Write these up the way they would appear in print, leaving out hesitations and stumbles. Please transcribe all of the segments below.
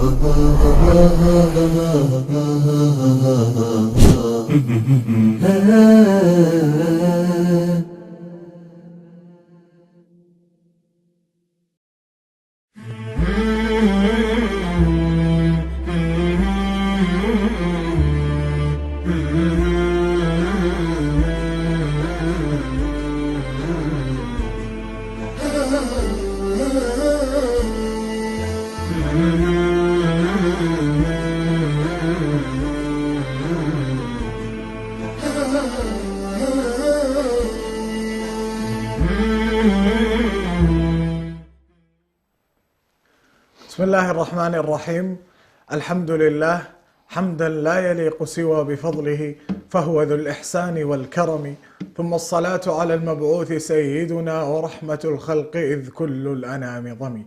بسم الله الرحمن الرحيم. الحمد لله حمدا لا يليق سوى بفضله، فهو ذو الإحسان والكرم. ثم الصلاة على المبعوث سيدنا ورحمة الخلق إذ كل الأنام ضمي.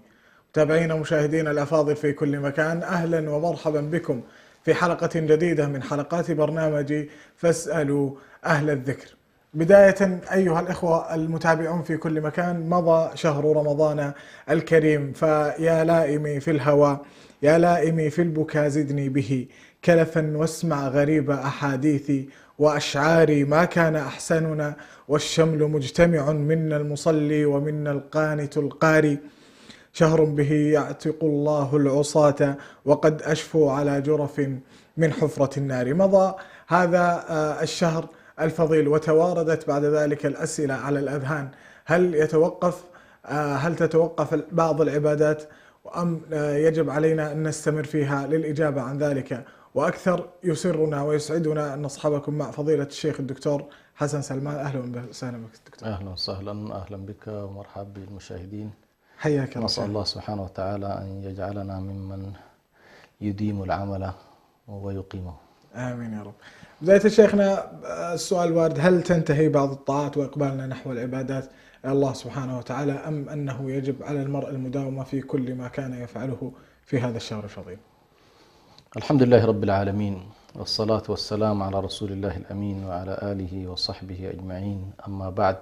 متابعينا ومشاهدينا الأفاضل في كل مكان، أهلا ومرحبا بكم في حلقة جديدة من حلقات برنامج فاسألوا أهل الذكر. بداية أيها الإخوة المتابعون في كل مكان، مضى شهر رمضان الكريم، فيا لائمي في الهوى يا لائمي في البكا زدني به كلفا، واسمع غريب أحاديثي وأشعاري ما كان أحسننا، والشمل مجتمع منا المصلي ومنا القانت القاري. شهر به يعتق الله العصاة وقد أشفوا على جرف من حفرة النار. مضى هذا الشهر الفضيل وتواردت بعد ذلك الأسئلة على الأذهان: هل تتوقف بعض العبادات أم يجب علينا أن نستمر فيها؟ للإجابة عن ذلك وأكثر يسرنا ويسعدنا أن نصحبكم مع فضيلة الشيخ الدكتور حسن سلمان. أهلا وسهلا بك دكتور. أهلا وسهلا، أهلا بك ومرحبا بالمشاهدين. حياك الله. نسأل الله سبحانه وتعالى أن يجعلنا ممن يديم العمل ويقيمه. آمين يا رب. بداية شيخنا السؤال الوارد: هل تنتهي بعض الطاعات وإقبالنا نحو العبادات إلى الله سبحانه وتعالى، أم أنه يجب على المرء المداومة في كل ما كان يفعله في هذا الشهر الفضيل؟ الحمد لله رب العالمين، والصلاة والسلام على رسول الله الأمين وعلى آله وصحبه أجمعين. أما بعد،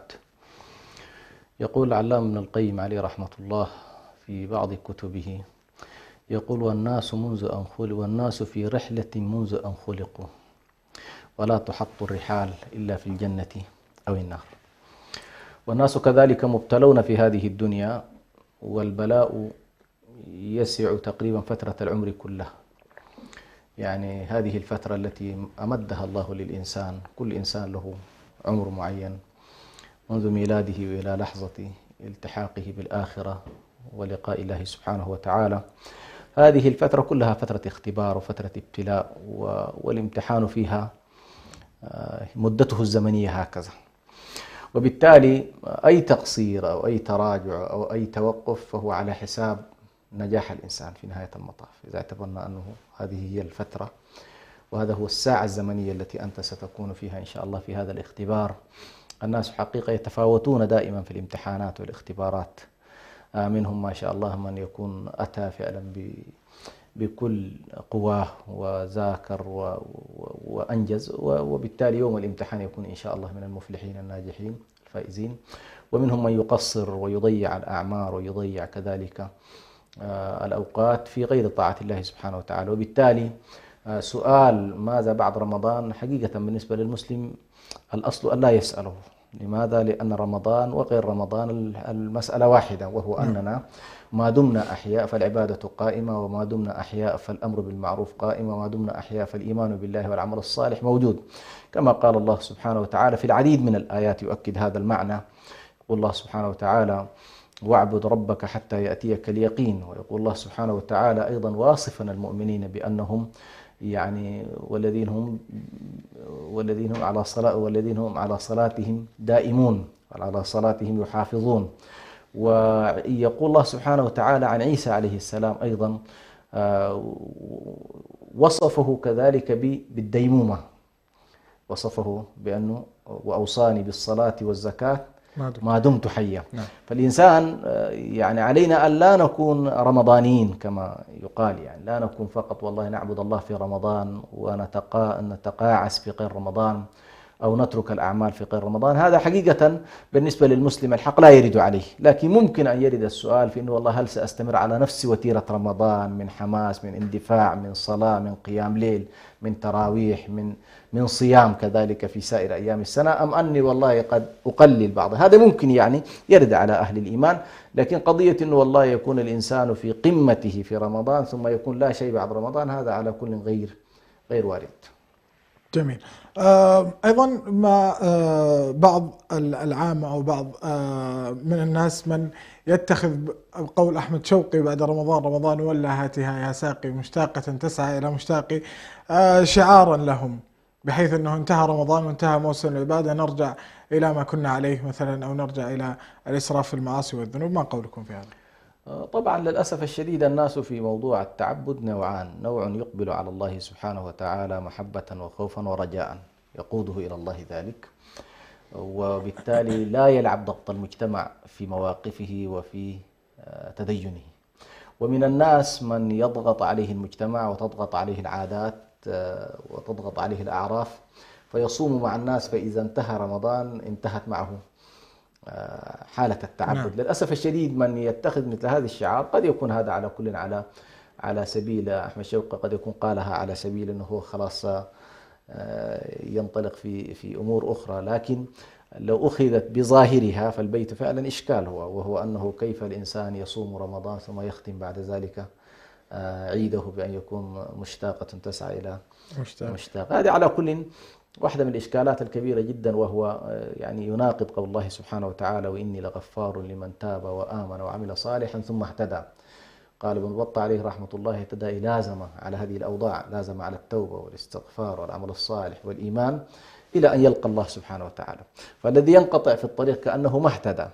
يقول العلامة ابن القيم عليه رحمة الله في بعض كتبه، يقول: والناس في رحلة منذ أن خلقوا، ولا تحط الرحال إلا في الجنة أو النار. والناس كذلك مبتلون في هذه الدنيا، والبلاء يسع تقريبا فترة العمر كلها. يعني هذه الفترة التي أمدها الله للإنسان، كل إنسان له عمر معين منذ ميلاده إلى لحظة التحاقه بالآخرة ولقاء الله سبحانه وتعالى. هذه الفترة كلها فترة اختبار وفترة ابتلاء، والامتحان فيها مدته الزمنية هكذا. وبالتالي أي تقصير أو أي تراجع أو أي توقف فهو على حساب نجاح الإنسان في نهاية المطاف، إذا اعتبرنا أنه هذه هي الفترة وهذا هو الساعة الزمنية التي أنت ستكون فيها إن شاء الله في هذا الاختبار. الناس حقيقة يتفاوتون دائما في الامتحانات والاختبارات، منهم ما شاء الله من يكون أتى فعلا بكل قواه وذاكر وأنجز، وبالتالي يوم الامتحان يكون إن شاء الله من المفلحين الناجحين الفائزين. ومنهم من يقصر ويضيع الأعمار ويضيع كذلك الأوقات في غير طاعة الله سبحانه وتعالى. وبالتالي سؤال ماذا بعد رمضان حقيقة بالنسبة للمسلم الأصل أن لا يسأله. لماذا؟ لأن رمضان وغير رمضان المسألة واحدة، وهو أننا ما دمنا أحياء فالعبادة قائمة، وما دمنا أحياء فالأمر بالمعروف قائم، وما دمنا أحياء فالإيمان بالله والعمل الصالح موجود، كما قال الله سبحانه وتعالى في العديد من الآيات يؤكد هذا المعنى. يقول الله سبحانه وتعالى: واعبد ربك حتى يأتيك اليقين. ويقول الله سبحانه وتعالى أيضا واصفا المؤمنين بأنهم يعني والذين هم على صلاتهم دائمون وعلى صلاتهم يحافظون. ويقول الله سبحانه وتعالى عن عيسى عليه السلام أيضا وصفه كذلك بالديمومة، وصفه بأنه وأوصاني بالصلاة والزكاة ما دمت حيا. فالإنسان يعني علينا أن لا نكون رمضانيين كما يقال، يعني لا نكون فقط والله نعبد الله في رمضان ونتقاعس في غير رمضان، أو نترك الأعمال في غير رمضان. هذا حقيقة بالنسبة للمسلم الحق لا يرد عليه، لكن ممكن أن يرد السؤال في أنه والله هل سأستمر على نفس وتيرة رمضان من حماس، من اندفاع، من صلاة، من قيام ليل، من تراويح، من صيام كذلك في سائر أيام السنة، أم أني والله قد أقلل بعض. هذا ممكن يعني يرد على أهل الإيمان، لكن قضية أنه والله يكون الإنسان في قمته في رمضان ثم يكون لا شيء بعد رمضان، هذا على كل غير وارد. جميل. أيضا ما بعض العامة أو بعض من الناس من يتخذ قول أحمد شوقي بعد رمضان: رمضان ولا هاتها يا ساقي مشتاقة تسعى إلى مشتاقي، شعارا لهم، بحيث أنه انتهى رمضان وانتهى موسم العبادة، نرجع إلى ما كنا عليه مثلا، أو نرجع إلى الإسراف في المعاصي والذنوب. ما قولكم في هذا؟ طبعا للأسف الشديد الناس في موضوع التعبد نوعان: نوع يقبل على الله سبحانه وتعالى محبة وخوفا ورجاء يقوده إلى الله ذلك، وبالتالي لا يلعب ضغط المجتمع في مواقفه وفي تدينه. ومن الناس من يضغط عليه المجتمع وتضغط عليه العادات وتضغط عليه الأعراف، فيصوم مع الناس، فإذا انتهى رمضان انتهت معه حالة التعبد. نعم. للأسف الشديد من يتخذ مثل هذا الشعار قد يكون هذا على كل على سبيل أحمد شوقي، قد يكون قالها على سبيل أنه هو خلاص ينطلق في أمور أخرى، لكن لو أخذت بظاهرها فالبيت فعلا إشكال، وهو أنه كيف الإنسان يصوم رمضان ثم يختم بعد ذلك عيده بأن يكون مشتاقة تسعى إلى مشتاق. هذه على كل واحدة من الإشكالات الكبيرة جدا، وهو يعني يناقض قول الله سبحانه وتعالى: وإني لغفار لمن تاب وآمن وعمل صالحا ثم اهتدى. قال ابن بطة عليه رحمة الله: اهتدى لازم على هذه الأوضاع، لازم على التوبة والاستغفار والعمل الصالح والإيمان إلى أن يلقى الله سبحانه وتعالى. فالذي ينقطع في الطريق كأنه ما اهتدى،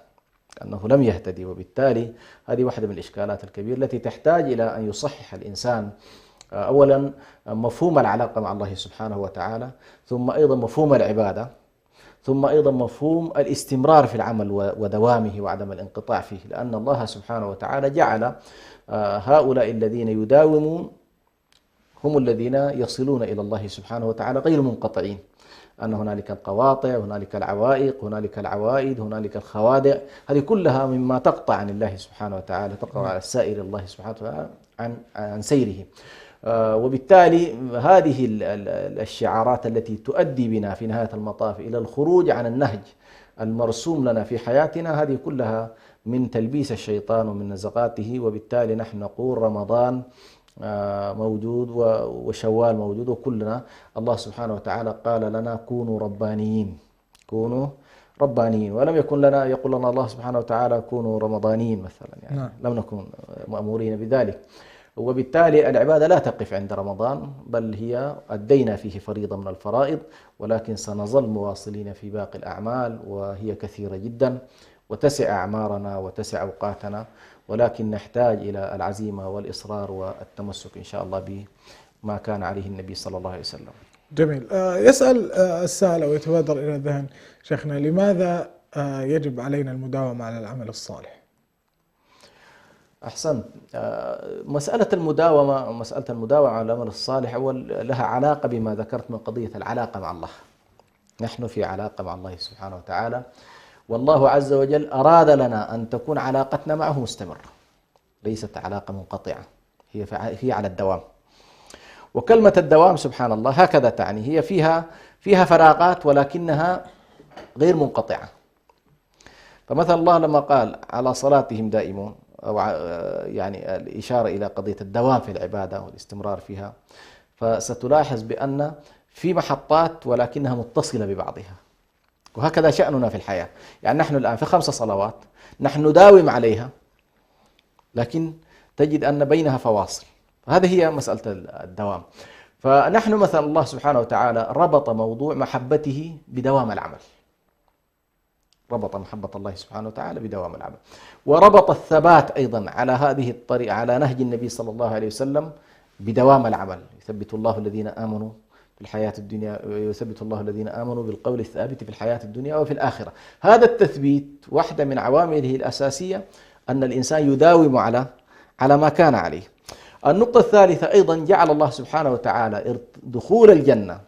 كأنه لم يهتدي، وبالتالي هذه واحدة من الإشكالات الكبيرة التي تحتاج إلى أن يصحح الإنسان أولا مفهوم العلاقة مع الله سبحانه وتعالى، ثم أيضا مفهوم العبادة، ثم أيضا مفهوم الاستمرار في العمل ودوامه وعدم الانقطاع فيه، لأن الله سبحانه وتعالى جعل هؤلاء الذين يداومون هم الذين يصلون إلى الله سبحانه وتعالى غير منقطعين، أن هنالك القواطع، هنالك العوائق، هنالك العوائد، هنالك الخوادع، هذه كلها مما تقطع عن الله سبحانه وتعالى، تقطع على السائر الله سبحانه وتعالى عن سيره. وبالتالي هذه الشعارات التي تؤدي بنا في نهاية المطاف إلى الخروج عن النهج المرسوم لنا في حياتنا، هذه كلها من تلبيس الشيطان ومن نزغاته. وبالتالي نحن نقول رمضان موجود وشوال موجود، وكلنا الله سبحانه وتعالى قال لنا كونوا ربانيين، كونوا ربانيين، ولم يكن لنا يقول لنا الله سبحانه وتعالى كونوا رمضانيين مثلا، يعني نعم. لم نكن مأمورين بذلك. وبالتالي العبادة لا تقف عند رمضان، بل هي أدينا فيه فريضة من الفرائض، ولكن سنظل مواصلين في باقي الأعمال، وهي كثيرة جدا وتسع أعمارنا وتسع أوقاتنا، ولكن نحتاج إلى العزيمة والإصرار والتمسك إن شاء الله بما كان عليه النبي صلى الله عليه وسلم. جميل. يسأل السائل أو يتبادر إلى الذهن شيخنا: لماذا يجب علينا المداومة على العمل الصالح؟ أحسنت. مسألة المداومة على العمل الصالح أول لها علاقة بما ذكرت من قضية العلاقة مع الله. نحن في علاقة مع الله سبحانه وتعالى، والله عز وجل أراد لنا أن تكون علاقتنا معه مستمرة، ليست علاقة منقطعة، هي على الدوام. وكلمة الدوام سبحان الله هكذا تعني، هي فيها فراغات ولكنها غير منقطعة. فمثلا الله لما قال على صلاتهم دائمون، أو يعني الإشارة إلى قضية الدوام في العبادة والاستمرار فيها، فستلاحظ بأن في محطات ولكنها متصلة ببعضها، وهكذا شأننا في الحياة. يعني نحن الآن في 5 صلوات نحن نداوم عليها، لكن تجد أن بينها فواصل، هذه هي مسألة الدوام. فنحن مثلا الله سبحانه وتعالى ربط موضوع محبته بدوام العمل، ربط محبة الله سبحانه وتعالى بدوام العمل، وربط الثبات أيضا على هذه الطريقة على نهج النبي صلى الله عليه وسلم بدوام العمل. يثبت الله الذين آمنوا في الحياة الدنيا، ويثبت الله الذين آمنوا بالقول الثابت في الحياة الدنيا وفي الآخرة. هذا التثبيت واحدة من عوامله الأساسية أن الإنسان يداوم على ما كان عليه. النقطة الثالثة أيضا جعل الله سبحانه وتعالى دخول الجنة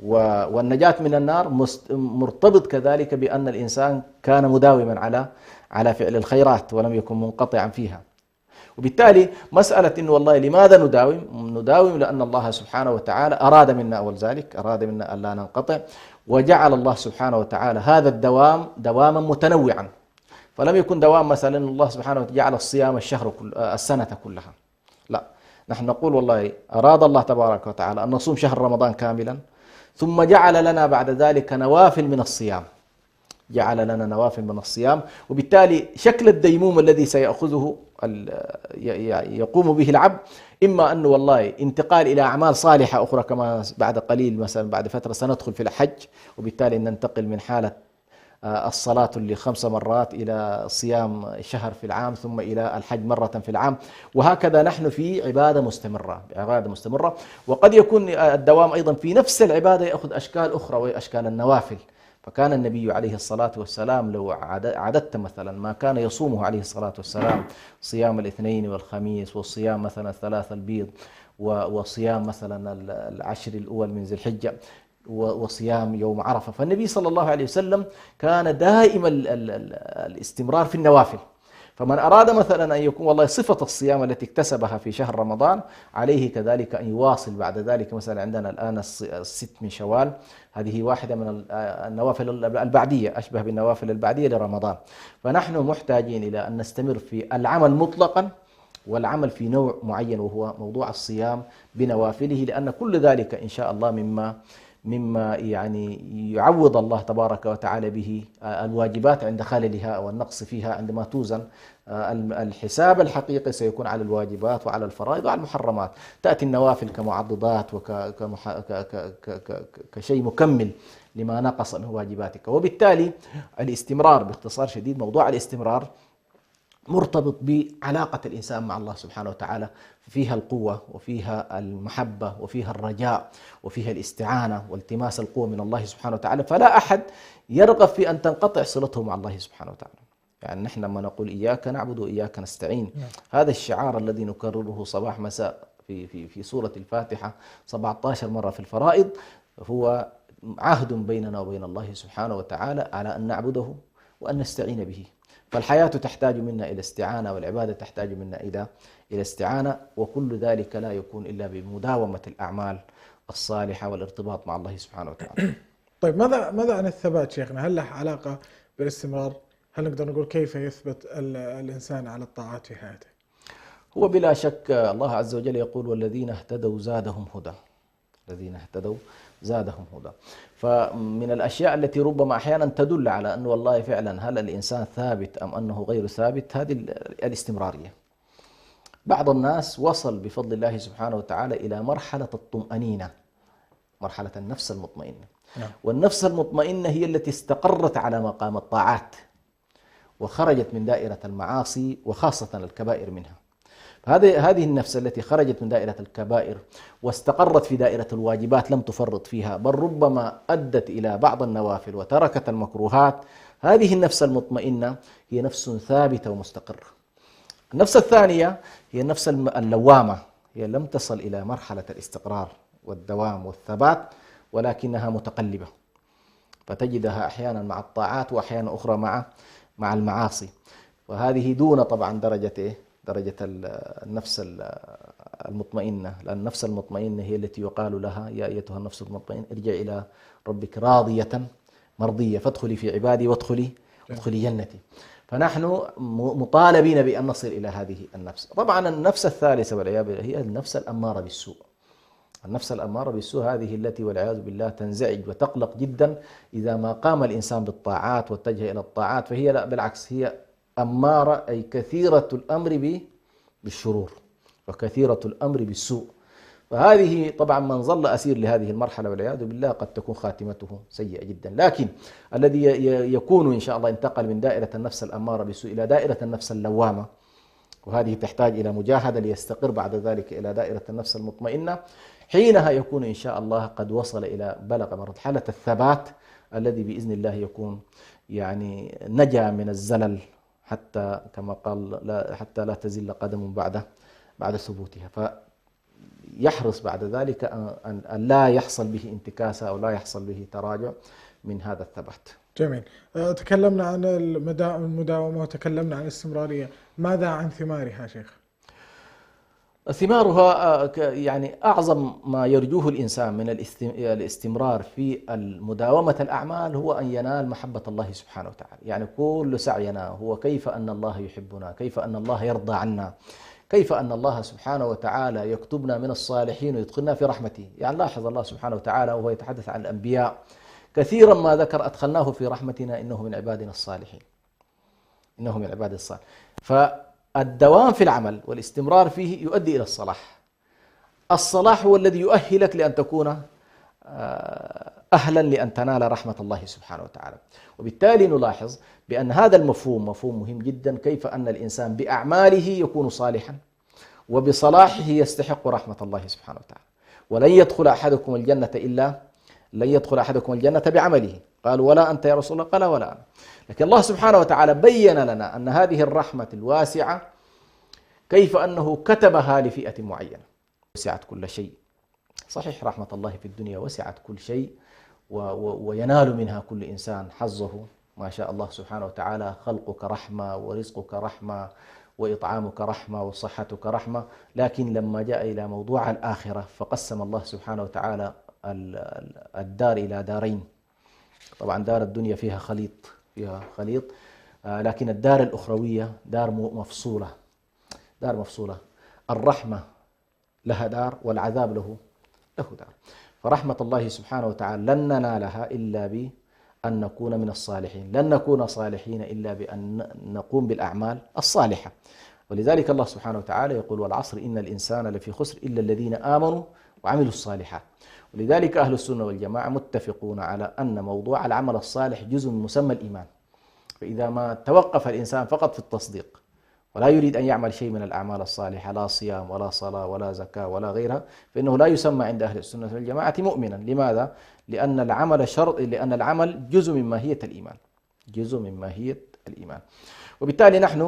والنجاة من النار مرتبط كذلك بأن الإنسان كان مداوما على فعل الخيرات ولم يكن منقطعا فيها. وبالتالي مسألة إنه والله لماذا نداوم لأن الله سبحانه وتعالى أراد منا أول ذلك، أراد منا ألا ننقطع، وجعل الله سبحانه وتعالى هذا الدوام دواما متنوعا، فلم يكن دوام مثلا الله سبحانه وتعالى جعل الصيام السنة كلها، لا، نحن نقول والله أراد الله تبارك وتعالى أن نصوم شهر رمضان كاملا، ثم جعل لنا بعد ذلك نوافل من الصيام، جعل لنا نوافل من الصيام. وبالتالي شكل الديموم الذي سيأخذه يقوم به العبد إما أنه والله انتقال إلى أعمال صالحة أخرى، كما بعد قليل مثلا بعد فترة سندخل في الحج، وبالتالي ننتقل من حالة الصلاة اللي 5 مرات إلى صيام شهر في العام، ثم إلى الحج مرة في العام، وهكذا نحن في عبادة مستمرة. وقد يكون الدوام أيضا في نفس العبادة يأخذ أشكال أخرى وهي أشكال النوافل. فكان النبي عليه الصلاة والسلام لو عددت مثلا ما كان يصومه عليه الصلاة والسلام، صيام الاثنين والخميس، والصيام مثلا الثلاث البيض، وصيام مثلا العشر الأول من ذي الحجة، وصيام يوم عرفة، فالنبي صلى الله عليه وسلم كان دائما الاستمرار في النوافل. فمن أراد مثلا أن يكون والله صفة الصيام التي اكتسبها في شهر رمضان عليه كذلك أن يواصل بعد ذلك. مثلا عندنا الآن الست من شوال، هذه واحدة من النوافل البعدية، أشبه بالنوافل البعدية لرمضان. فنحن محتاجين إلى أن نستمر في العمل مطلقا، والعمل في نوع معين وهو موضوع الصيام بنوافله، لأن كل ذلك إن شاء الله مما يعني يعوض الله تبارك وتعالى به الواجبات عند خللها أو النقص فيها. عندما توزن الحساب الحقيقي سيكون على الواجبات وعلى الفرائض وعلى المحرمات، تأتي النوافل كمعضدات وكشيء مكمل لما نقص من واجباتك. وبالتالي الاستمرار، باختصار شديد، موضوع الاستمرار مرتبط بعلاقة الإنسان مع الله سبحانه وتعالى، فيها القوة وفيها المحبة وفيها الرجاء وفيها الاستعانة والتماس القوة من الله سبحانه وتعالى. فلا أحد يرغب في أن تنقطع صلته مع الله سبحانه وتعالى. يعني نحن لما نقول إياك نعبد وإياك نستعين، هذا الشعار الذي نكرره صباح مساء في سورة الفاتحة 17 مرة في الفرائض، هو عهد بيننا وبين الله سبحانه وتعالى على أن نعبده وأن نستعين به. فالحياة تحتاج منا إلى استعانة، والعبادة تحتاج منا إلى استعانة، وكل ذلك لا يكون إلا بمداومة الأعمال الصالحة والارتباط مع الله سبحانه وتعالى. طيب ماذا عن الثبات شيخنا؟ هل له علاقة بالاستمرار؟ هل نقدر نقول كيف يثبت الإنسان على الطاعات في حياته؟ هو بلا شك الله عز وجل يقول والذين اهتدوا زادهم هدى، الذين اهتدوا زادهم هدى. فمن الأشياء التي ربما أحيانا تدل على أنه والله فعلا هل الإنسان ثابت أم أنه غير ثابت، هذه الاستمرارية. بعض الناس وصل بفضل الله سبحانه وتعالى إلى مرحلة الطمأنينة، مرحلة النفس المطمئنة. والنفس المطمئنة هي التي استقرت على مقام الطاعات وخرجت من دائرة المعاصي وخاصة الكبائر منها. هذه النفس التي خرجت من دائرة الكبائر واستقرت في دائرة الواجبات لم تفرط فيها، بل ربما أدت إلى بعض النوافل وتركت المكروهات، هذه النفس المطمئنة هي نفس ثابتة ومستقرة. النفس الثانية هي النفس اللوامة، هي لم تصل إلى مرحلة الاستقرار والدوام والثبات، ولكنها متقلبة، فتجدها أحيانا مع الطاعات وأحيانا أخرى مع المعاصي. وهذه دون طبعا درجة النفس المطمئنة، لأن النفس المطمئنة هي التي يقال لها يا أيتها النفس المطمئنة ارجع إلى ربك راضية مرضية فادخلي في عبادي وادخلي جنتي. فنحن مطالبين بأن نصل إلى هذه النفس. طبعا النفس الثالثة والعياذ بالله هي النفس الأمارة بالسوء. النفس الأمارة بالسوء هذه التي والعياذ بالله تنزعج وتقلق جدا إذا ما قام الإنسان بالطاعات واتجه إلى الطاعات، فهي لا بالعكس، هي أمارة أي كثيرة الأمر بالشرور وكثيرة الأمر بالسوء. فهذه طبعا من ظل أسير لهذه المرحلة والعياذ بالله قد تكون خاتمته سيئة جدا. لكن الذي يكون إن شاء الله انتقل من دائرة النفس الأمارة بالسوء إلى دائرة النفس اللوامة، وهذه تحتاج إلى مجاهدة ليستقر بعد ذلك إلى دائرة النفس المطمئنة، حينها يكون إن شاء الله قد وصل إلى بلغ مرحلة الثبات الذي بإذن الله يكون يعني نجا من الزلل، حتى كما قال حتى لا تزل قدم بعد ثبوتها. يحرص بعد ذلك أن لا يحصل به انتكاسة أو لا يحصل به تراجع من هذا الثبات. جميل. تكلمنا عن المداومة وتكلمنا عن الاستمرارية، ماذا عن ثمارها شيخ؟ ثمارها يعني أعظم ما يرجوه الإنسان من الاستمرار في مداومة الأعمال هو أن ينال محبة الله سبحانه وتعالى. يعني كل سعينا هو كيف أن الله يحبنا، كيف أن الله يرضى عنا، كيف أن الله سبحانه وتعالى يكتبنا من الصالحين ويدخلنا في رحمته. يعني لاحظ الله سبحانه وتعالى وهو يتحدث عن الأنبياء كثيرا ما ذكر أدخلناه في رحمتنا إنه من عبادنا الصالحين، إنه من عبادنا الصالحين. فالدوام في العمل والاستمرار فيه يؤدي إلى الصلاح. الصلاح هو الذي يؤهلك لأن تكون أهلا لأن تنال رحمة الله سبحانه وتعالى. وبالتالي نلاحظ بأن هذا المفهوم مفهوم مهم جدا، كيف أن الإنسان بأعماله يكون صالحا وبصلاحه يستحق رحمة الله سبحانه وتعالى. ولن يدخل أحدكم الجنة بعمله. قالوا ولا أنت يا رسول الله؟ قال ولا أنا. لكن الله سبحانه وتعالى بين لنا أن هذه الرحمة الواسعة كيف أنه كتبها لفئة معينة، وسعت كل شيء. صحيح رحمة الله في الدنيا وسعت كل شيء وينال منها كل إنسان حظه ما شاء الله سبحانه وتعالى. خلقك رحمة ورزقك رحمة وإطعامك رحمة وصحتك رحمة. لكن لما جاء إلى موضوع الآخرة فقسم الله سبحانه وتعالى الدار إلى دارين. طبعا دار الدنيا فيها خليط، لكن الدار الأخروية دار مفصولة، دار مفصولة. الرحمة لها دار والعذاب له دار. فرحمة الله سبحانه وتعالى لن ننالها إلا بأن نكون من الصالحين، لن نكون صالحين إلا بأن نقوم بالأعمال الصالحة. ولذلك الله سبحانه وتعالى يقول والعصر إن الإنسان لفي خسر إلا الذين آمنوا وعملوا الصالحات. ولذلك أهل السنة والجماعة متفقون على أن موضوع العمل الصالح جزء من مسمى الإيمان. فإذا ما توقف الإنسان فقط في التصديق ولا يريد أن يعمل شيء من الأعمال الصالحة، لا صيام ولا صلاة ولا زكاة ولا غيرها، فإنه لا يسمى عند أهل السنة والجماعة مؤمنا. لماذا؟ لأن العمل شرط، لأن العمل جزء من ماهية الإيمان، جزء من ماهية الإيمان. وبالتالي نحن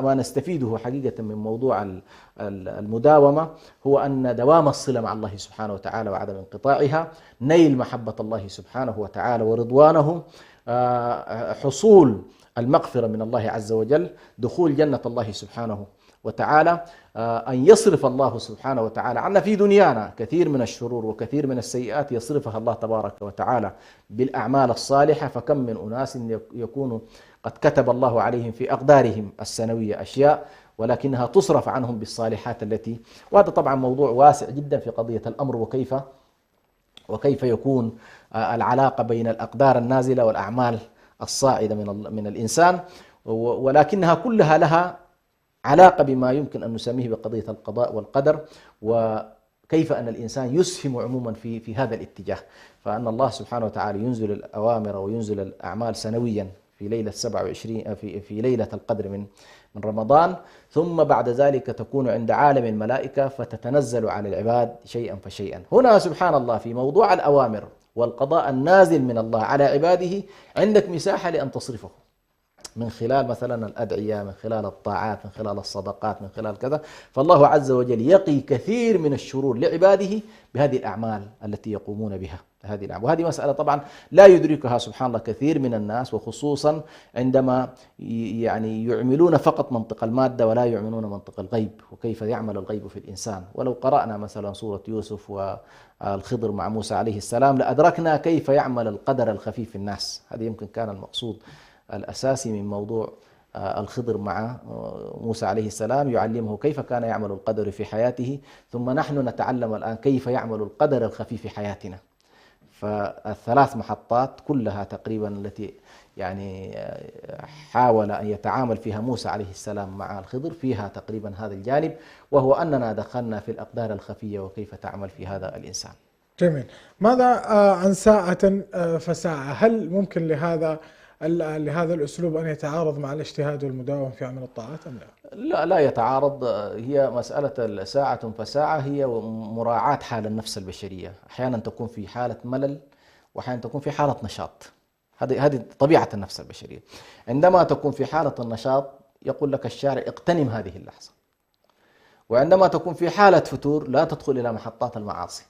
ما نستفيده حقيقة من موضوع المداومة هو أن دوام الصلة مع الله سبحانه وتعالى وعدم انقطاعها، نيل محبة الله سبحانه وتعالى ورضوانه، حصول المغفرة من الله عز وجل، دخول جنة الله سبحانه وتعالى، أن يصرف الله سبحانه وتعالى عنا في دنيانا كثير من الشرور وكثير من السيئات، يصرفها الله تبارك وتعالى بالأعمال الصالحة. فكم من أناس يكون قد كتب الله عليهم في أقدارهم السنوية أشياء ولكنها تصرف عنهم بالصالحات التي، وهذا طبعا موضوع واسع جدا في قضية الأمر وكيف يكون العلاقة بين الأقدار النازلة والأعمال الصاعدة من الإنسان، ولكنها كلها لها علاقة بما يمكن أن نسميه بقضية القضاء والقدر، وكيف أن الإنسان يسهم عموما في هذا الاتجاه. فأن الله سبحانه وتعالى ينزل الأوامر وينزل الأعمال سنويا في ليلة 27 في ليلة القدر من رمضان، ثم بعد ذلك تكون عند عالم الملائكة فتتنزل على العباد شيئا فشيئا. هنا سبحان الله في موضوع الأوامر والقضاء النازل من الله على عباده عندك مساحة لأن تصرفه من خلال مثلا الأدعية، من خلال الطاعات، من خلال الصدقات، من خلال كذا. فالله عز وجل يقي كثير من الشرور لعباده بهذه الأعمال التي يقومون بها، هذه الأعمال. وهذه مسألة طبعا لا يدركها سبحان الله كثير من الناس، وخصوصا عندما يعني يعملون فقط منطق المادة ولا يعملون منطق الغيب وكيف يعمل الغيب في الإنسان. ولو قرأنا مثلا سورة يوسف والخضر مع موسى عليه السلام لأدركنا كيف يعمل القدر الخفي في الناس. هذا يمكن كان المقصود الأساسي من موضوع الخضر مع موسى عليه السلام، يعلمه كيف كان يعمل القدر في حياته، ثم نحن نتعلم الآن كيف يعمل القدر الخفي في حياتنا. فالثلاث محطات كلها تقريبا التي يعني حاول أن يتعامل فيها موسى عليه السلام مع الخضر فيها تقريبا هذا الجانب، وهو أننا دخلنا في الأقدار الخفية وكيف تعمل في هذا الإنسان. جميل. ماذا عن ساعة فساعة؟ هل ممكن لهذا الأسلوب أن يتعارض مع الاجتهاد والمداومة في عمل الطاعات أم لا؟ لا يتعارض. هي مسألة الساعة فساعة هي مراعاة حال النفس البشرية. أحيانا تكون في حالة ملل وأحيانا تكون في حالة نشاط. هذه طبيعة النفس البشرية. عندما تكون في حالة النشاط يقول لك الشارع اغتنم هذه اللحظة، وعندما تكون في حالة فتور لا تدخل إلى محطات المعاصي.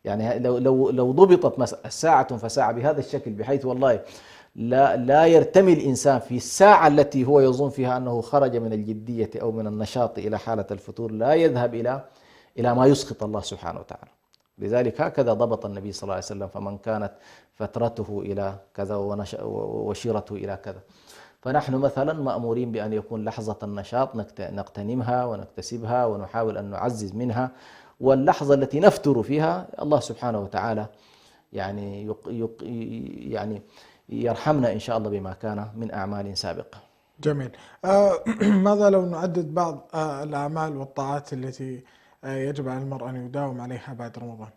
يعني لو ضبطت ساعة فساعة بهذا الشكل، بحيث والله لا يرتمي الإنسان في الساعة التي هو يظن فيها أنه خرج من الجدية أو من النشاط إلى حالة الفتور، لا يذهب إلى ما يسخط الله سبحانه وتعالى. لذلك هكذا ضبط النبي صلى الله عليه وسلم: فمن كانت فترته إلى كذا وشيرته إلى كذا. فنحن مثلا مأمورين بأن يكون لحظة النشاط نغتنمها ونكتسبها ونحاول أن نعزز منها، واللحظة التي نفتر فيها الله سبحانه وتعالى يعني يرحمنا إن شاء الله بما كان من أعمال سابقة. جميل. ماذا لو نعدد بعض الأعمال والطاعات التي يجب على المرء أن يداوم عليها بعد رمضان؟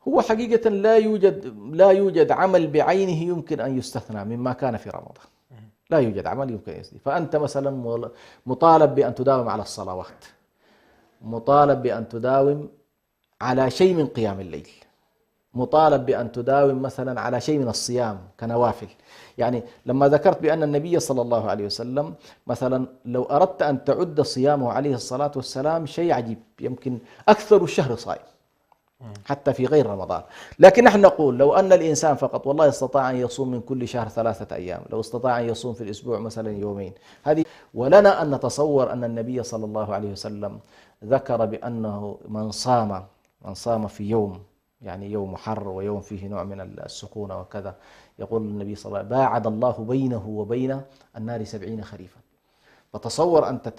هو حقيقة لا يوجد عمل بعينه يمكن أن يستثنى مما كان في رمضان. لا يوجد عمل يمكن أن يستثنى. فأنت مثلا مطالب بأن تداوم على الصلوات، مطالب بأن تداوم على شيء من قيام الليل، مطالب بأن تداوم مثلا على شيء من الصيام كنوافل. يعني لما ذكرت بأن النبي صلى الله عليه وسلم مثلا لو أردت أن تعد صيامه عليه الصلاة والسلام شيء عجيب، يمكن أكثر الشهر صائم حتى في غير رمضان. لكن نحن نقول لو أن الإنسان فقط والله استطاع أن يصوم من كل شهر 3 أيام، لو استطاع أن يصوم في الأسبوع مثلا يومين، هذه. ولنا أن نتصور أن النبي صلى الله عليه وسلم ذكر بأنه من صام في يوم، يعني يوم حر ويوم فيه نوع من السخونة وكذا، يقول النبي صلى الله عليه وسلم: باعد الله بينه وبين النار 70 خريفا. فتصور أنت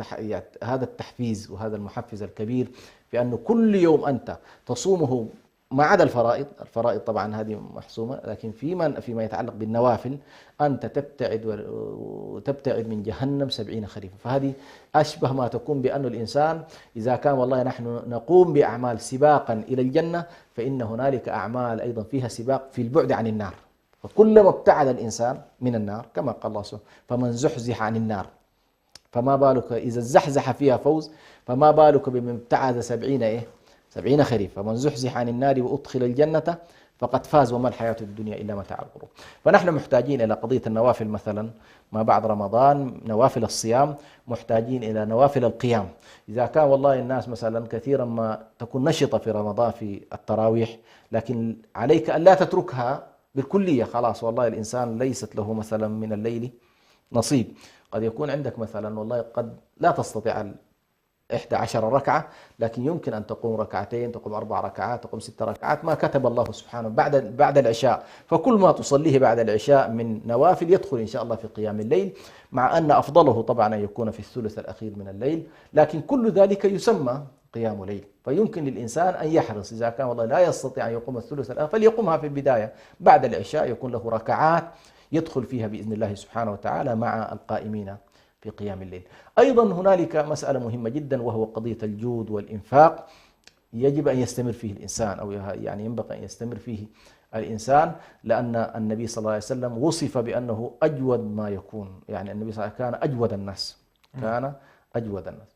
هذا التحفيز وهذا المحفز الكبير في أنه كل يوم أنت تصومه ما عدا الفرائض طبعا هذه محسومة، لكن فيما يتعلق بالنوافل أنت تبتعد من جهنم 70 خريفا. فهذه أشبه ما تكون بأن الإنسان إذا كان والله نحن نقوم بأعمال سباقا إلى الجنة، فإن هنالك أعمال أيضا فيها سباق في البعد عن النار. فكلما ابتعد الإنسان من النار كما قال الله سبحانه: فمن زحزح عن النار، فما بالك إذا الزحزح فيها فوز، فما بالك بمن ابتعد 70 خريف. فمن زحزح عن النار وأدخل الجنة فقد فاز وما الحياة الدنيا إلا متاع الغرور. فنحن محتاجين إلى قضية النوافل مثلا ما بعد رمضان، نوافل الصيام، محتاجين إلى نوافل القيام. إذا كان والله الناس مثلا كثيرا ما تكون نشطة في رمضان في التراويح، لكن عليك أن لا تتركها بالكلية، خلاص والله الإنسان ليست له مثلا من الليل نصيب. قد يكون عندك مثلا والله قد لا تستطيع 11 ركعة، لكن يمكن أن تقوم ركعتين، تقوم 4 ركعات، تقوم 6 ركعات، ما كتب الله سبحانه بعد العشاء. فكل ما تصليه بعد العشاء من نوافل يدخل إن شاء الله في قيام الليل، مع أن أفضله طبعا أن يكون في الثلث الأخير من الليل، لكن كل ذلك يسمى قيام ليل. فيمكن للإنسان أن يحرص إذا كان والله لا يستطيع أن يقوم الثلث الأخير فليقومها في البداية بعد العشاء، يكون له ركعات يدخل فيها بإذن الله سبحانه وتعالى مع القائمين في قيام الليل. أيضا هنالك مسألة مهمة جدا وهو قضية الجود والإنفاق، يجب أن يستمر فيه الإنسان، أو يعني ينبغي أن يستمر فيه الإنسان، لأن النبي صلى الله عليه وسلم وصف بأنه أجود ما يكون. يعني النبي صلى الله عليه وسلم كان أجود الناس،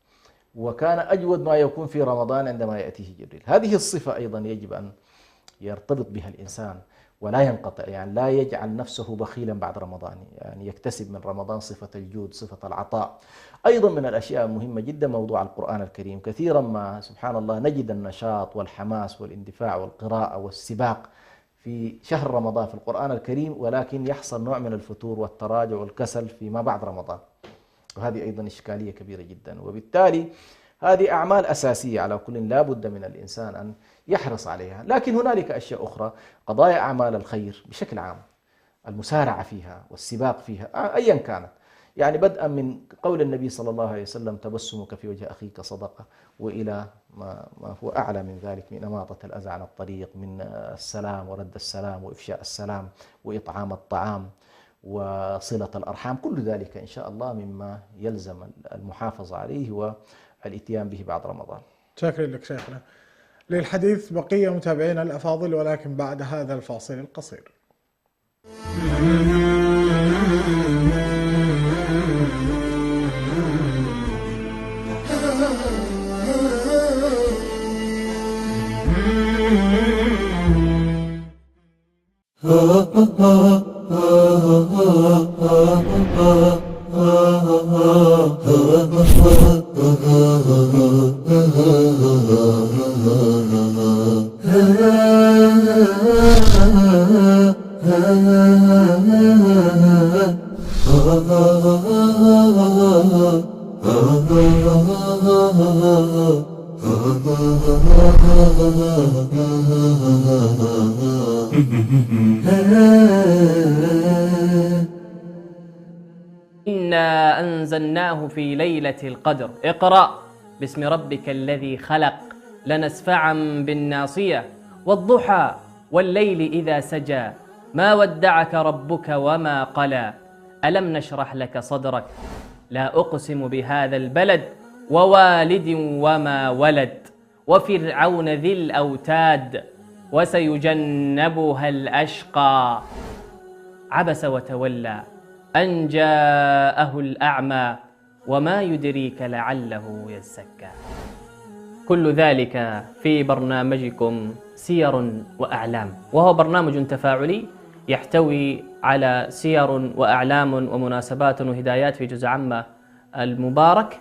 وكان أجود ما يكون في رمضان عندما يأتيه جبريل. هذه الصفة أيضا يجب أن يرتبط بها الإنسان ولا ينقطع، يعني لا يجعل نفسه بخيلا بعد رمضان، يعني يكتسب من رمضان صفة الجود، صفة العطاء. أيضا من الأشياء المهمة جدا موضوع القرآن الكريم. كثيرا ما سبحان الله نجد النشاط والحماس والاندفاع والقراءة والسباق في شهر رمضان في القرآن الكريم، ولكن يحصل نوع من الفتور والتراجع والكسل فيما بعد رمضان، وهذه أيضا إشكالية كبيرة جدا. وبالتالي هذه أعمال أساسية على كل لا بد من الإنسان أن يحرص عليها. لكن هنالك أشياء أخرى، قضايا أعمال الخير بشكل عام، المسارعة فيها والسباق فيها أيا كانت، يعني بدءا من قول النبي صلى الله عليه وسلم: تبسمك في وجه أخيك صدقة، وإلى ما هو أعلى من ذلك من إماطة الأذى عن الطريق، من السلام ورد السلام وإفشاء السلام وإطعام الطعام وصلة الأرحام. كل ذلك إن شاء الله مما يلزم المحافظة عليه والإتيان به بعد رمضان. شكرا لك شيخنا. للحديث بقية متابعينا الأفاضل، ولكن بعد هذا الفاصل القصير. إنا أنزلناه في ليلة القدر اقرأ باسم ربك الذي خلق لنسفعا بالناصية والضحى والليل إذا سجى ما ودعك ربك وما قلى ألم نشرح لك صدرك لا أقسم بهذا البلد ووالد وما ولد وفرعون ذي الأوتاد وسيجنبها الأشقى عبس وتولى أن جاءه الأعمى وما يدريك لعله يزكى. كل ذلك في برنامجكم سير وأعلام، وهو برنامج تفاعلي يحتوي على سير وأعلام ومناسبات وهدايات في جزء عامة المبارك،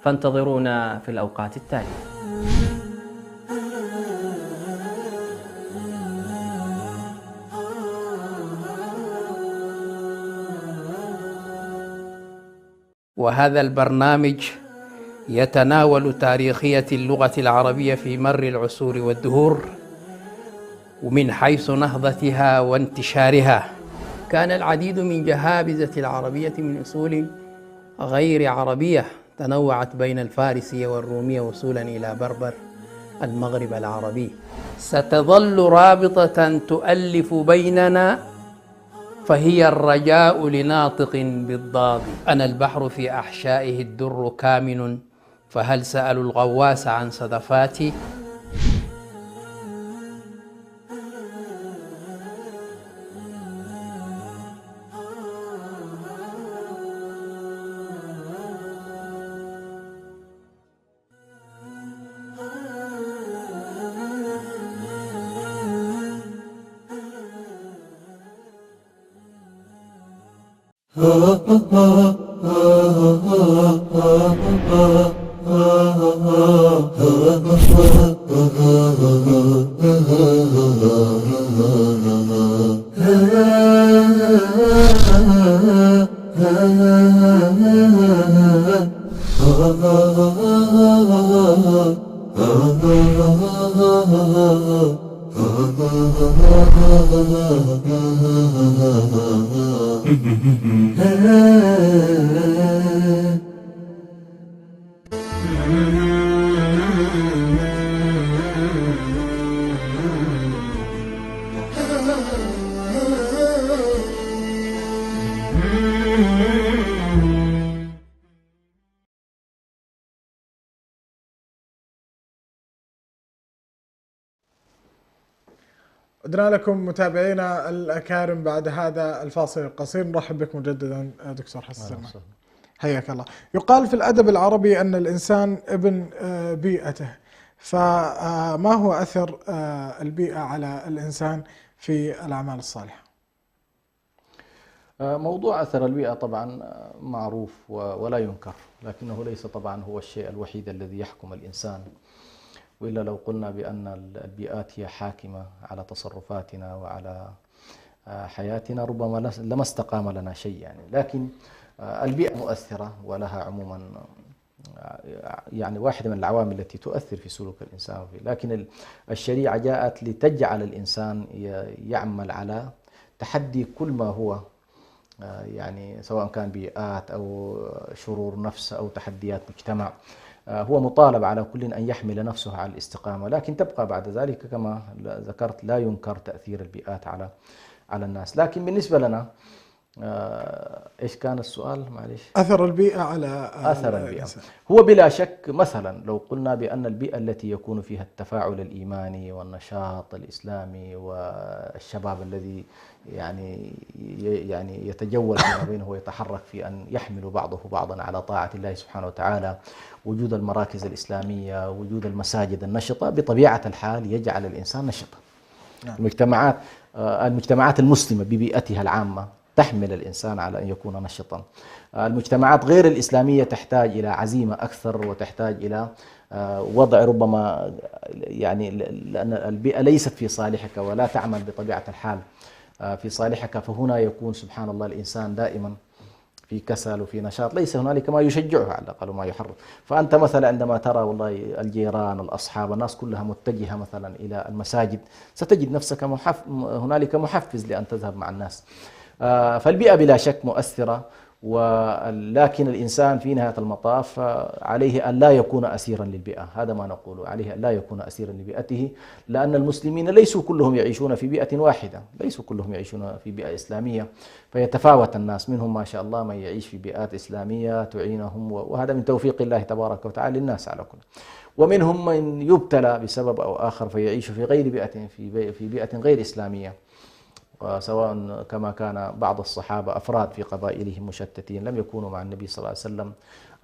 فانتظرونا في الأوقات التالية. وهذا البرنامج يتناول تاريخية اللغة العربية في مر العصور والدهور، ومن حيث نهضتها وانتشارها. كان العديد من جهابذة العربية من أصول غير عربية تنوعت بين الفارسية والرومية وصولا إلى بربر المغرب العربي. ستظل رابطة تؤلف بيننا، فهي الرجاء لناطق بالضاد. أنا البحر في أحشائه الدر كامن، فهل سألوا الغواص عن صدفاتي؟ عدنا لكم متابعينا الأكارم بعد هذا الفاصل القصير. نرحب بك مجددا دكتور حسن، حياك الله. يقال في الأدب العربي أن الإنسان ابن بيئته، فما هو أثر البيئة على الإنسان في الأعمال الصالحة؟ موضوع أثر البيئة طبعا معروف ولا ينكر، لكنه ليس طبعا هو الشيء الوحيد الذي يحكم الإنسان، وإلا لو قلنا بأن البيئات هي حاكمة على تصرفاتنا وعلى حياتنا ربما لما استقام لنا شيء يعني. لكن البيئة مؤثرة ولها عموما يعني واحدة من العوامل التي تؤثر في سلوك الإنسان فيه. لكن الشريعة جاءت لتجعل الإنسان يعمل على تحدي كل ما هو يعني سواء كان بيئات أو شرور نفس أو تحديات مجتمع. هو مطالب على كل أن يحمل نفسه على الاستقامة، لكن تبقى بعد ذلك كما ذكرت لا ينكر تأثير البيئات على الناس. لكن بالنسبة لنا إيش كان السؤال؟ معلش. أثر البيئة على أثر البيئة هو بلا شك مثلا لو قلنا بأن البيئة التي يكون فيها التفاعل الإيماني والنشاط الإسلامي والشباب الذي يعني يتجول فيما بينه ويتحرك في أن يحمل بعضه بعضا على طاعة الله سبحانه وتعالى، وجود المراكز الإسلامية، وجود المساجد النشطة، بطبيعة الحال يجعل الإنسان نشطا. المجتمعات المسلمة ببيئتها العامة تحمل الإنسان على أن يكون نشطا. المجتمعات غير الإسلامية تحتاج إلى عزيمة أكثر، وتحتاج إلى وضع ربما يعني لأن البيئة ليست في صالحك ولا تعمل بطبيعة الحال في صالحك، فهنا يكون سبحان الله الإنسان دائما في كسل وفي نشاط، ليس هنالك ما يشجعه على الأقل وما يحرك. فأنت مثلا عندما ترى والله الجيران الأصحاب الناس كلها متجهة مثلا إلى المساجد، ستجد نفسك هنالك محفز لأن تذهب مع الناس. فالبيئة بلا شك مؤثرة، ولكن الإنسان في نهاية المطاف عليه أن لا يكون أسيرا للبيئة. هذا ما نقوله، عليه أن لا يكون أسيرا لبيئته، لأن المسلمين ليسوا كلهم يعيشون في بيئة واحدة، ليسوا كلهم يعيشون في بيئة إسلامية، فيتفاوت الناس، منهم ما شاء الله من يعيش في بيئات إسلامية تعينهم، وهذا من توفيق الله تبارك وتعالى للناس على كل، ومنهم من يبتلى بسبب أو آخر فيعيش في غير بيئة، في بيئة غير إسلامية، سواء كما كان بعض الصحابة أفراد في قبائلهم مشتتين لم يكونوا مع النبي صلى الله عليه وسلم،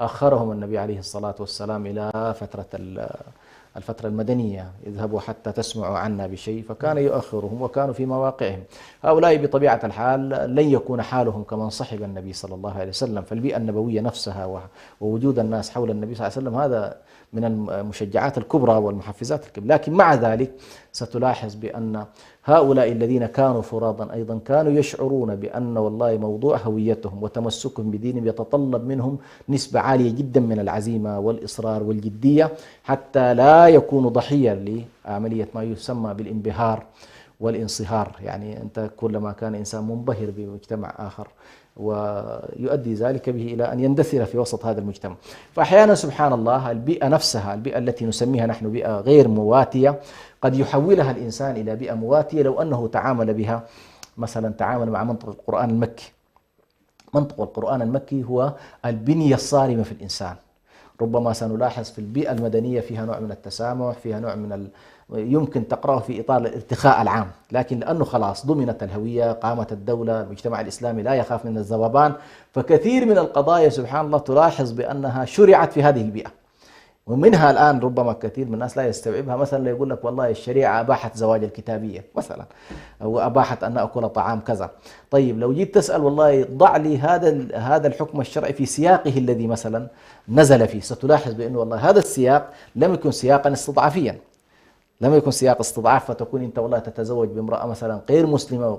أخرهم النبي عليه الصلاة والسلام إلى الفترة المدنية، اذهبوا حتى تسمعوا عنا بشيء، فكان يؤخرهم وكانوا في مواقعهم. هؤلاء بطبيعة الحال لن يكون حالهم كمن صحب النبي صلى الله عليه وسلم، فالبيئة النبوية نفسها ووجود الناس حول النبي صلى الله عليه وسلم هذا من المشجعات الكبرى والمحفزات الكبرى. لكن مع ذلك ستلاحظ بأن هؤلاء الذين كانوا فرادا أيضا كانوا يشعرون بأن والله موضوع هويتهم وتمسكهم بدينهم يتطلب منهم نسبة عالية جدا من العزيمة والإصرار والجدية، حتى لا يكونوا ضحية لعملية ما يسمى بالانبهار والانصهار. يعني أنت كلما كان إنسان منبهر بمجتمع آخر ويؤدي ذلك به إلى أن يندثر في وسط هذا المجتمع. فأحيانا سبحان الله البيئة نفسها، البيئة التي نسميها نحن بيئة غير مواتية، قد يحولها الإنسان إلى بيئة مواتية لو أنه تعامل بها، مثلا تعامل مع منطق القرآن المكي. منطق القرآن المكي هو البنية الصارمة في الإنسان. ربما سنلاحظ في البيئة المدنية فيها نوع من التسامح، فيها نوع من يمكن تقرأه في إطار الارتخاء العام، لكن لأنه خلاص ضمنت الهوية، قامت الدولة، المجتمع الإسلامي لا يخاف من الذوبان، فكثير من القضايا سبحان الله تلاحظ بأنها شرعت في هذه البيئة. ومنها الآن ربما كثير من الناس لا يستوعبها، مثلا يقول لك والله الشريعة أباحت زواج الكتابية مثلا، أو أباحت أن أكل طعام كذا. طيب لو جيت تسأل والله ضع لي هذا الحكم الشرعي في سياقه الذي مثلا نزل فيه، ستلاحظ بأنه والله هذا السياق لم يكن سياقا استضعافيا، لم يكن سياق استضعاف فتكون أنت والله تتزوج بامرأة مثلا غير مسلمة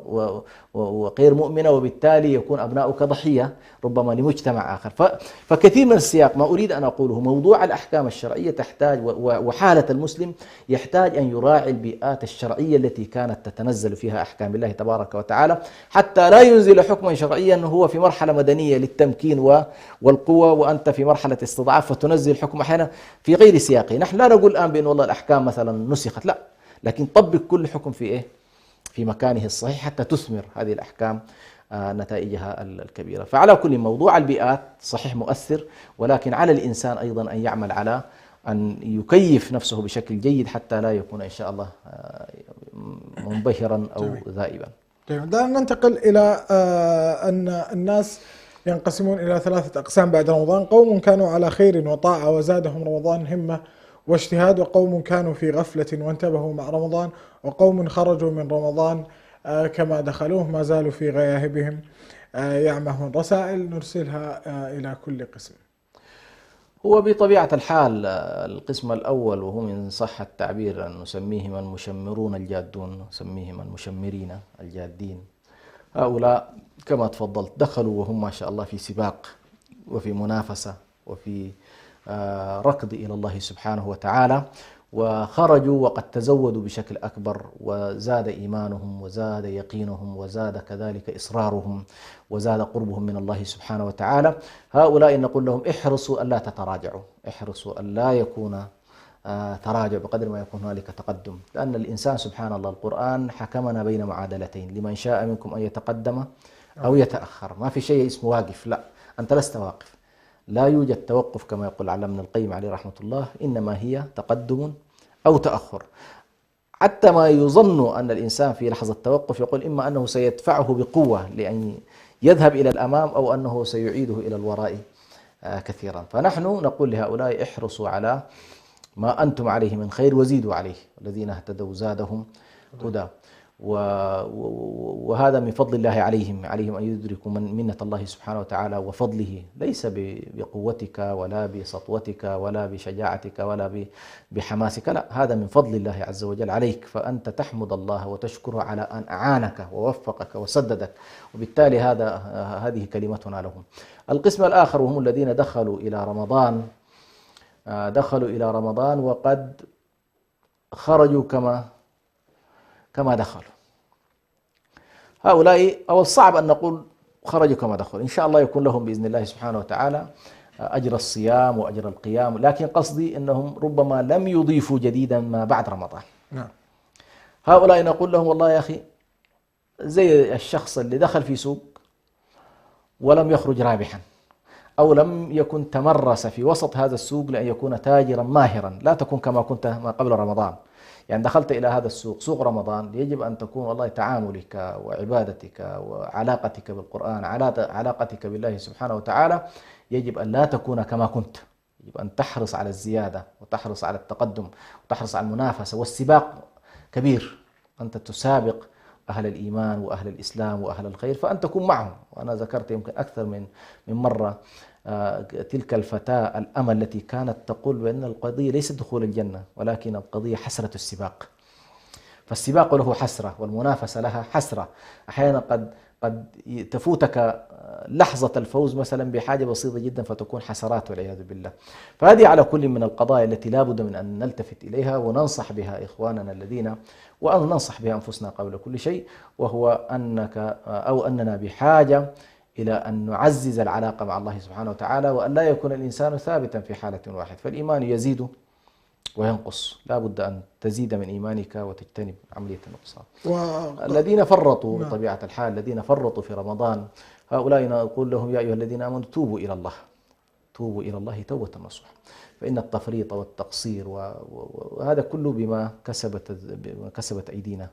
وغير مؤمنة، وبالتالي يكون أبناؤك ضحية ربما لمجتمع آخر. فكثير من السياق ما أريد أن أقوله، موضوع الأحكام الشرعية تحتاج، وحالة المسلم يحتاج أن يراعي البيئات الشرعية التي كانت تتنزل فيها أحكام الله تبارك وتعالى، حتى لا ينزل حكما شرعيا هو في مرحلة مدنية للتمكين والقوة، وأنت في مرحلة استضعاف فتنزل حكم أحيانا في غير سياقه. نحن لا نقول الآن بأن والله الأحكام مثلا نسخت، لا، لكن طبق كل حكم في في مكانه الصحيح حتى تثمر هذه الأحكام نتائجها الكبيرة. فعلى كل موضوع البيئات صحيح مؤثر، ولكن على الإنسان أيضا أن يعمل على أن يكيف نفسه بشكل جيد حتى لا يكون إن شاء الله منبهرا أو ذائبا. دعنا ننتقل إلى أن الناس ينقسمون إلى 3 أقسام بعد رمضان: قوم كانوا على خير وطاعة وزادهم رمضان همة واجتهاد، وقوم كانوا في غفلة وانتبهوا مع رمضان، وقوم خرجوا من رمضان كما دخلوه ما زالوا في غياهبهم يعمهون. رسائل نرسلها إلى كل قسم. هو بطبيعة الحال القسم الأول، وهو من صح التعبير أن نسميهم المشمرون الجادون، نسميهم المشمرين الجادين. هؤلاء كما تفضلت دخلوا وهم ما شاء الله في سباق وفي منافسة وفي ركض إلى الله سبحانه وتعالى، وخرجوا وقد تزودوا بشكل أكبر، وزاد إيمانهم وزاد يقينهم وزاد كذلك إصرارهم وزاد قربهم من الله سبحانه وتعالى. هؤلاء نقول لهم احرصوا ألا تتراجعوا، احرصوا ألا يكون تراجع بقدر ما يكون هنالك تقدم، لأن الإنسان سبحان الله القرآن حكمنا بين معادلتين: لمن شاء منكم أن يتقدم أو يتأخر. ما في شيء اسمه واقف، لا، أنت لست واقف، لا يوجد توقف كما يقول علامة ابن القيم عليه رحمة الله، إنما هي تقدم أو تأخر. حتى ما يظن أن الإنسان في لحظة توقف يقول إما أنه سيدفعه بقوة لأن يذهب إلى الأمام، أو أنه سيعيده إلى الوراء كثيرا. فنحن نقول لهؤلاء احرصوا على ما أنتم عليه من خير وزيدوا عليه، الذين اهتدوا زادهم هدى. وهذا من فضل الله عليهم أن يدركوا من منة الله سبحانه وتعالى وفضله، ليس بقوتك ولا بسطوتك ولا بشجاعتك ولا بحماسك، لا، هذا من فضل الله عز وجل عليك، فأنت تحمد الله وتشكره على أن أعانك ووفقك وسددك، وبالتالي هذه كلمتنا لهم. القسم الآخر وهم الذين دخلوا إلى رمضان وقد خرجوا كما دخلوا. هؤلاء أو الصعب أن نقول خرجوا كما دخلوا، إن شاء الله يكون لهم بإذن الله سبحانه وتعالى أجر الصيام وأجر القيام، لكن قصدي أنهم ربما لم يضيفوا جديدا ما بعد رمضان. نعم. هؤلاء نقول لهم والله يا أخي زي الشخص اللي دخل في سوق ولم يخرج رابحا، أو لم يكن تمرس في وسط هذا السوق لأن يكون تاجرا ماهرا، لا تكون كما كنت ما قبل رمضان. يعني دخلت إلى هذا السوق، سوق رمضان، يجب أن تكون والله تعاملك وعبادتك وعلاقتك بالقرآن، علاقتك بالله سبحانه وتعالى، يجب أن لا تكون كما كنت، يجب أن تحرص على الزيادة وتحرص على التقدم وتحرص على المنافسة، والسباق كبير، أنت تسابق أهل الإيمان وأهل الإسلام وأهل الخير فأن تكون معهم. وأنا ذكرت يمكن أكثر من مرة تلك الفتاة الأمل التي كانت تقول بأن القضية ليست دخول الجنة، ولكن القضية حسرة السباق، فالسباق له حسرة والمنافسة لها حسرة. أحيانا قد تفوتك لحظة الفوز مثلا بحاجة بسيطة جدا فتكون حسرات والعياذ بالله. فهذه على كل من القضايا التي لا بد من أن نلتفت إليها وننصح بها إخواننا الذين، وأن ننصح بها أنفسنا قبل كل شيء، وهو أننا بحاجة إلى أن نعزز العلاقة مع الله سبحانه وتعالى، وأن لا يكون الإنسان ثابتا في حالة واحدة، فالإيمان يزيد وينقص، لا بد أن تزيد من إيمانك وتجتنب عملية النقصان. الذين فرطوا بطبيعة الحال، الذين فرطوا في رمضان، هؤلاء نقول لهم يا أيها الذين آمنوا توبوا إلى الله، توبوا إلى الله توبة نصوحا، فإن التفريط والتقصير وهذا كله بما كسبت أيدينا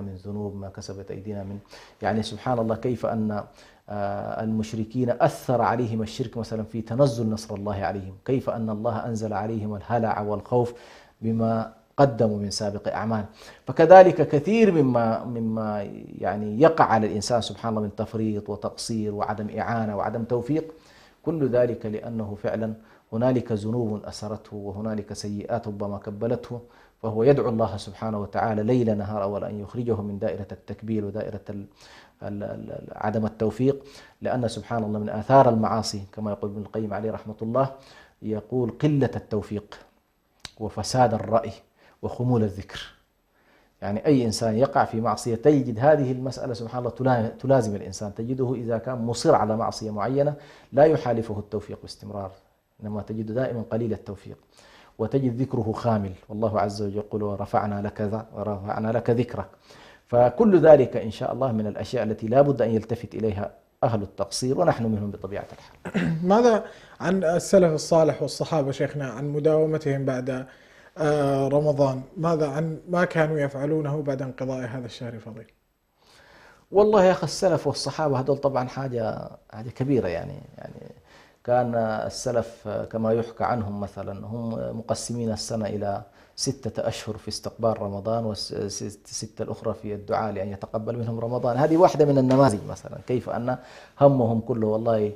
من ذنوب، ما كسبت أيدينا من، يعني سبحان الله كيف أن المشركين أثر عليهم الشرك مثلا في تنزل نصر الله عليهم، كيف أن الله أنزل عليهم الهلع والخوف بما قدموا من سابق أعمال. فكذلك كثير مما يعني يقع على الإنسان سبحان الله من تفريط وتقصير وعدم إعانة وعدم توفيق، كل ذلك لأنه فعلا هنالك ذنوب أسرته وهنالك سيئات ربما كبلته، فهو يدعو الله سبحانه وتعالى ليل نهار أول أن يخرجه من دائرة التكبير ودائرة عدم التوفيق، لأن سبحان الله من آثار المعاصي كما يقول ابن القيم عليه رحمة الله، يقول قلة التوفيق وفساد الرأي وخمول الذكر. يعني أي إنسان يقع في معصية تجد هذه المسألة سبحان الله تلازم الإنسان، تجده إذا كان مصر على معصية معينة لا يحالفه التوفيق باستمرار، إنما تجد دائما قليل التوفيق، وتجد ذكره خامل، والله عز وجل يقول ورفعنا لك ذكرك. فكل ذلك إن شاء الله من الأشياء التي لا بد أن يلتفت إليها أهل التقصير، ونحن منهم بطبيعة الحال. ماذا عن السلف الصالح والصحابة شيخنا، عن مداومتهم بعد رمضان؟ ماذا عن ما كانوا يفعلونه بعد انقضاء هذا الشهر الفضيل؟ والله يا أخي السلف والصحابة هذول طبعا حاجة كبيرة، يعني كان السلف كما يحكى عنهم مثلا هم مقسمين السنة إلى 6 أشهر في استقبال رمضان، والستة الأخرى في الدعاء لأن يتقبل منهم رمضان. هذه واحدة من النماذج مثلا، كيف أن همهم كله والله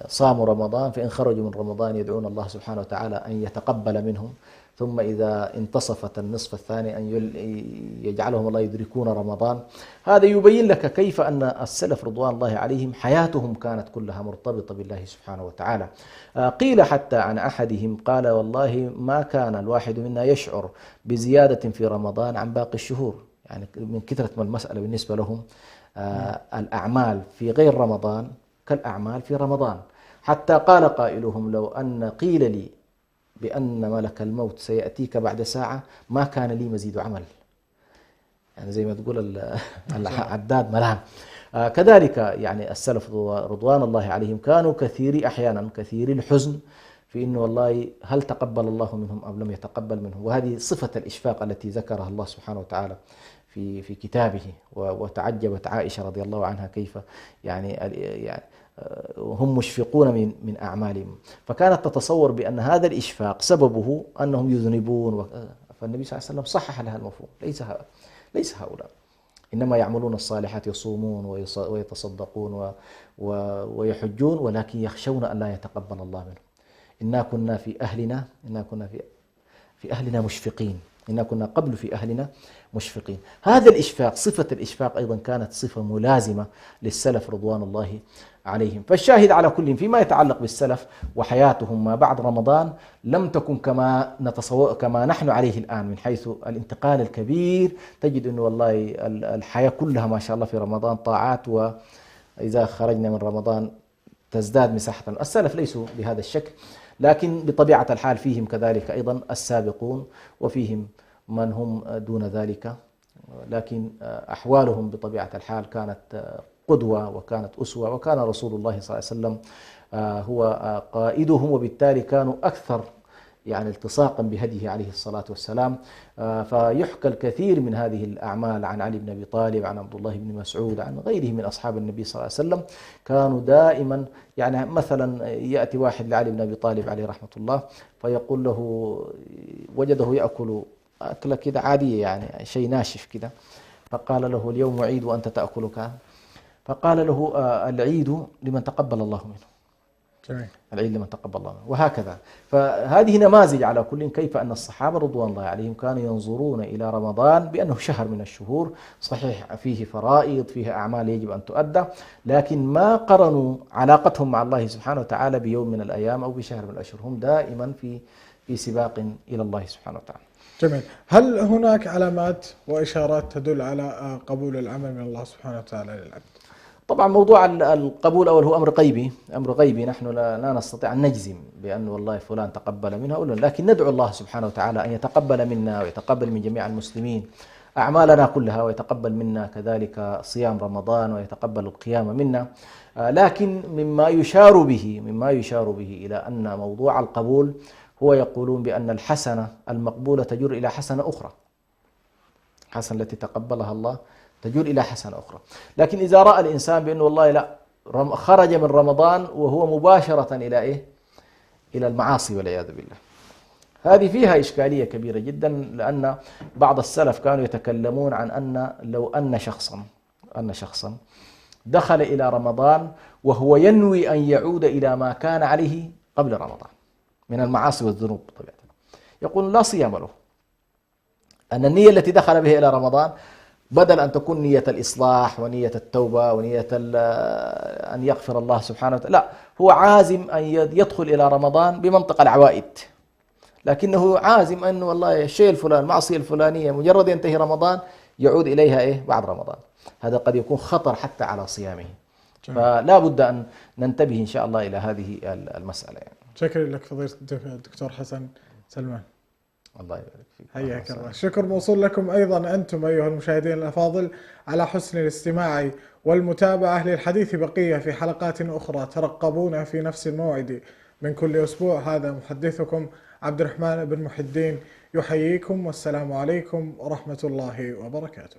صاموا رمضان، فإن خرجوا من رمضان يدعون الله سبحانه وتعالى أن يتقبل منهم، ثم إذا انتصفت النصف الثاني أن يجعلهم الله يدركون رمضان. هذا يبين لك كيف أن السلف رضوان الله عليهم حياتهم كانت كلها مرتبطة بالله سبحانه وتعالى. قيل حتى عن أحدهم قال والله ما كان الواحد منا يشعر بزيادة في رمضان عن باقي الشهور، يعني من كثرة ما المسألة بالنسبة لهم الأعمال في غير رمضان كالأعمال في رمضان، حتى قال قائلهم لو أن قيل لي بأن ملك الموت سيأتيك بعد ساعة ما كان لي مزيد عمل، يعني زي ما تقول العداد ملام. كذلك يعني السلف رضوان الله عليهم كانوا أحيانا كثير الحزن في إنه والله هل تقبل الله منهم أم لم يتقبل منهم، وهذه صفة الإشفاق التي ذكرها الله سبحانه وتعالى في كتابه. وتعجبت عائشة رضي الله عنها كيف يعني هم مشفقون من أعمالهم، فكانت تتصور بأن هذا الإشفاق سببه أنهم يذنبون فالنبي صلى الله عليه وسلم صحح لها المفهوم، ليس هؤلاء، إنما يعملون الصالحات، يصومون ويتصدقون ويحجون، ولكن يخشون أن لا يتقبل الله منهم. إنا كنا في أهلنا مشفقين، إنا كنا قبل في أهلنا مشفقين. هذا الإشفاق، صفة الإشفاق أيضا كانت صفة ملازمة للسلف رضوان الله عليهم. فالشاهد على كل فيما يتعلق بالسلف وحياتهم ما بعد رمضان لم تكن كما نحن عليه الآن، من حيث الانتقال الكبير. تجد أنه والله الحياة كلها ما شاء الله في رمضان طاعات، وإذا خرجنا من رمضان تزداد مساحة. السلف ليسوا بهذا الشكل، لكن بطبيعة الحال فيهم كذلك أيضا السابقون، وفيهم من هم دون ذلك، لكن أحوالهم بطبيعة الحال كانت قدوة وكانت أسوة، وكان رسول الله صلى الله عليه وسلم هو قائدهم، وبالتالي كانوا أكثر يعني التصاقا بهديه عليه الصلاة والسلام. فيحكى الكثير من هذه الأعمال عن علي بن أبي طالب، عن عبد الله بن مسعود، عن غيره من أصحاب النبي صلى الله عليه وسلم. كانوا دائما يعني مثلا يأتي واحد لعلي بن أبي طالب عليه رحمة الله فيقول له، وجده يأكل أكلة كده عادية يعني شيء ناشف كده، فقال له اليوم عيد وأنت تأكلك، فقال له العيد لمن تقبل الله منه، العيد لمن تقبل الله منه، وهكذا. فهذه نماذج على كل كيف أن الصحابة رضوان الله عليهم كانوا ينظرون إلى رمضان بأنه شهر من الشهور، صحيح فيه فرائض، فيه أعمال يجب أن تؤدى، لكن ما قرنوا علاقتهم مع الله سبحانه وتعالى بيوم من الأيام أو بشهر من الأشهر، هم دائما في سباق إلى الله سبحانه وتعالى. جميل. هل هناك علامات وإشارات تدل على قبول العمل من الله سبحانه وتعالى للعبد؟ طبعا موضوع القبول أول هو أمر غيبي، نحن لا نستطيع أن نجزم بأن والله فلان تقبل منها، لكن ندعو الله سبحانه وتعالى أن يتقبل منا ويتقبل من جميع المسلمين أعمالنا كلها، ويتقبل منا كذلك صيام رمضان، ويتقبل القيام منا. لكن مما يشار به إلى أن موضوع القبول هو يقولون بأن الحسنة المقبولة تجر إلى حسنة أخرى، الحسنة التي تقبلها الله تجر إلى حسنة أخرى. لكن إذا رأى الإنسان بأنه والله لا، خرج من رمضان وهو مباشرة إلى إلى المعاصي والعياذ بالله، هذه فيها إشكالية كبيرة جدا، لأن بعض السلف كانوا يتكلمون عن أن لو أن شخصا دخل إلى رمضان وهو ينوي أن يعود إلى ما كان عليه قبل رمضان من المعاصي والذنوب بطبيعة الله، يقول لا صيام له، أن النية التي دخل بها إلى رمضان بدل أن تكون نية الإصلاح ونية التوبة ونية أن يغفر الله سبحانه وتعالى، لا، هو عازم أن يدخل إلى رمضان بمنطق العوائد، لكنه عازم أنه والله الشيء الفلاني، المعصية الفلانية مجرد ينتهي رمضان يعود إليها بعد رمضان. هذا قد يكون خطر حتى على صيامه، فلا بد أن ننتبه إن شاء الله إلى هذه المسألة يعني. شكرا لك فضيلة الدكتور حسن سلمان، الله يبارك فيك. حياك الله. الشكر موصول لكم أيضا أنتم أيها المشاهدين الأفاضل على حسن الاستماع والمتابعة. للحديث بقية في حلقات أخرى، ترقبونا في نفس الموعد من كل أسبوع. هذا محدثكم عبد الرحمن بن محي الدين يحييكم، والسلام عليكم ورحمة الله وبركاته.